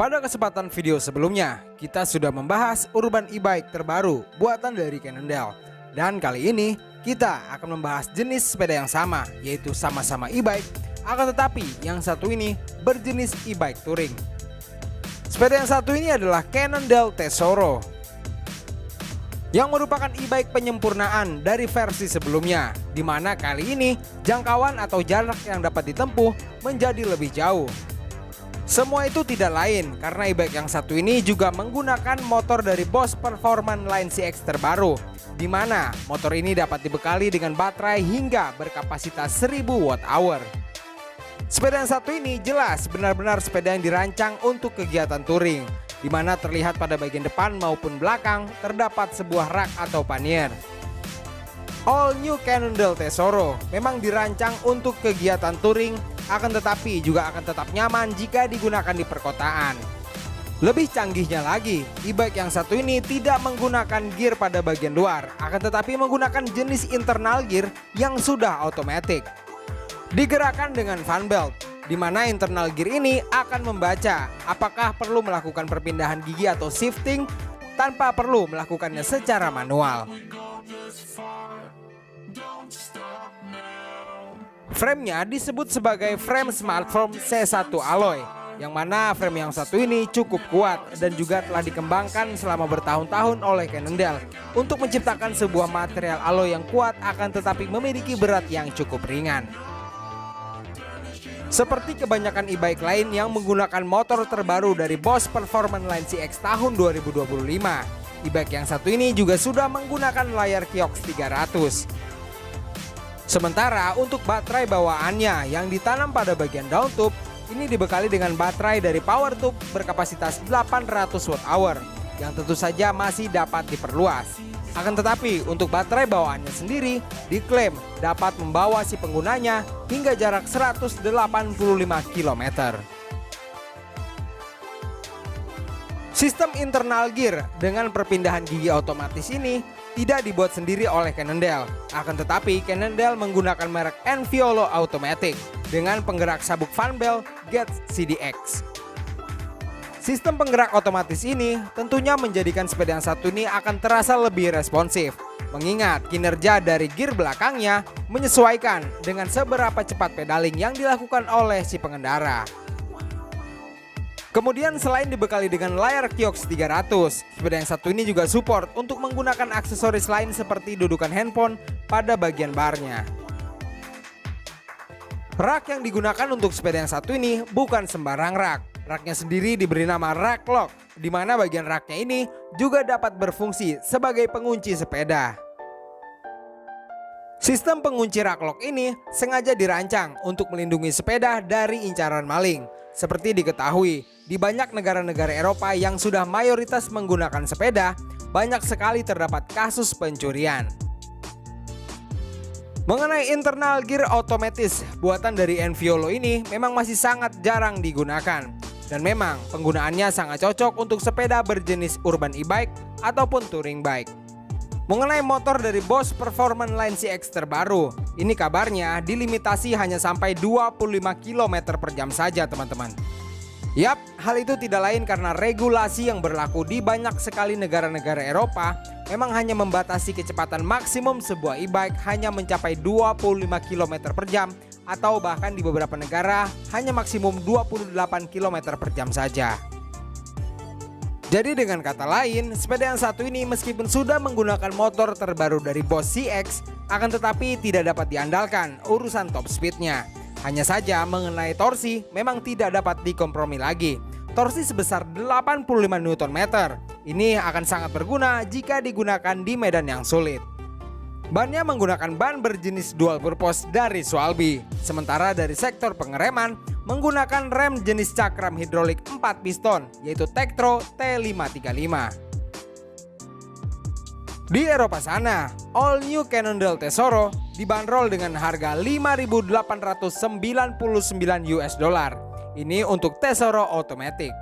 Pada kesempatan video sebelumnya, kita sudah membahas urban e-bike terbaru buatan dari Cannondale. Dan kali ini, kita akan membahas jenis sepeda yang sama, yaitu sama-sama e-bike, akan tetapi yang satu ini berjenis e-bike touring. Sepeda yang satu ini adalah Cannondale Tesoro, yang merupakan e-bike penyempurnaan dari versi sebelumnya, di mana kali ini jangkauan atau jarak yang dapat ditempuh menjadi lebih jauh. Semua itu tidak lain karena e-bike yang satu ini juga menggunakan motor dari Boss Performance Line CX terbaru, di mana motor ini dapat dibekali dengan baterai hingga berkapasitas 1000 Wh. Sepeda yang satu ini jelas benar-benar sepeda yang dirancang untuk kegiatan touring, di mana terlihat pada bagian depan maupun belakang terdapat sebuah rak atau pannier. All New Cannondale Tesoro memang dirancang untuk kegiatan touring, akan tetapi juga akan tetap nyaman jika digunakan di perkotaan. Lebih canggihnya lagi, e-bike yang satu ini tidak menggunakan gear pada bagian luar, akan tetapi menggunakan jenis internal gear yang sudah otomatis. Digerakkan dengan fan belt, di mana internal gear ini akan membaca apakah perlu melakukan perpindahan gigi atau shifting tanpa perlu melakukannya secara manual. Framenya disebut sebagai frame Smartform C1 Alloy, yang mana frame yang satu ini cukup kuat dan juga telah dikembangkan selama bertahun-tahun oleh Cannondale untuk menciptakan sebuah material alloy yang kuat akan tetapi memiliki berat yang cukup ringan. Seperti kebanyakan e-bike lain yang menggunakan motor terbaru dari Boss Performance Line CX tahun 2025, e-bike yang satu ini juga sudah menggunakan layar Kiox 300. Sementara untuk baterai bawaannya yang ditanam pada bagian daun tube ini dibekali dengan baterai dari power tube berkapasitas 800 Wh yang tentu saja masih dapat diperluas. Akan tetapi untuk baterai bawaannya sendiri diklaim dapat membawa si penggunanya hingga jarak 185 km. Sistem internal gear dengan perpindahan gigi otomatis ini tidak dibuat sendiri oleh Cannondale. Akan tetapi Cannondale menggunakan merek Enviolo Automatic dengan penggerak sabuk fan belt Getz CDX. Sistem penggerak otomatis ini tentunya menjadikan sepeda yang satu ini akan terasa lebih responsif, mengingat kinerja dari gear belakangnya menyesuaikan dengan seberapa cepat pedaling yang dilakukan oleh si pengendara. Kemudian selain dibekali dengan layar Kiox 300, sepeda yang satu ini juga support untuk menggunakan aksesoris lain seperti dudukan handphone pada bagian barnya. Rak yang digunakan untuk sepeda yang satu ini bukan sembarang rak. Raknya sendiri diberi nama rak lock, di mana bagian raknya ini juga dapat berfungsi sebagai pengunci sepeda. Sistem pengunci rak lock ini sengaja dirancang untuk melindungi sepeda dari incaran maling. Seperti diketahui, di banyak negara-negara Eropa yang sudah mayoritas menggunakan sepeda, banyak sekali terdapat kasus pencurian. Mengenai internal gear otomatis buatan dari Enviolo ini memang masih sangat jarang digunakan. Dan memang penggunaannya sangat cocok untuk sepeda berjenis urban e-bike ataupun touring bike. Mengenai motor dari Boss Performance Line CX terbaru, ini kabarnya dilimitasi hanya sampai 25 km per jam saja teman-teman. Yap, hal itu tidak lain karena regulasi yang berlaku di banyak sekali negara-negara Eropa memang hanya membatasi kecepatan maksimum sebuah e-bike hanya mencapai 25 km per jam atau bahkan di beberapa negara hanya maksimum 28 km per jam saja. Jadi dengan kata lain, sepeda yang satu ini meskipun sudah menggunakan motor terbaru dari Boss CX, akan tetapi tidak dapat diandalkan urusan top speednya. Hanya saja mengenai torsi memang tidak dapat dikompromi lagi. Torsi sebesar 85 Nm. Ini akan sangat berguna jika digunakan di medan yang sulit. Bannya menggunakan ban berjenis dual purpose dari Swalby. Sementara dari sektor pengereman menggunakan rem jenis cakram hidrolik 4 piston yaitu Tektro T535. Di Eropa sana, All New Cannondale Tesoro dibanderol dengan harga 5.899 US dollar. Ini untuk Tesoro Automatic.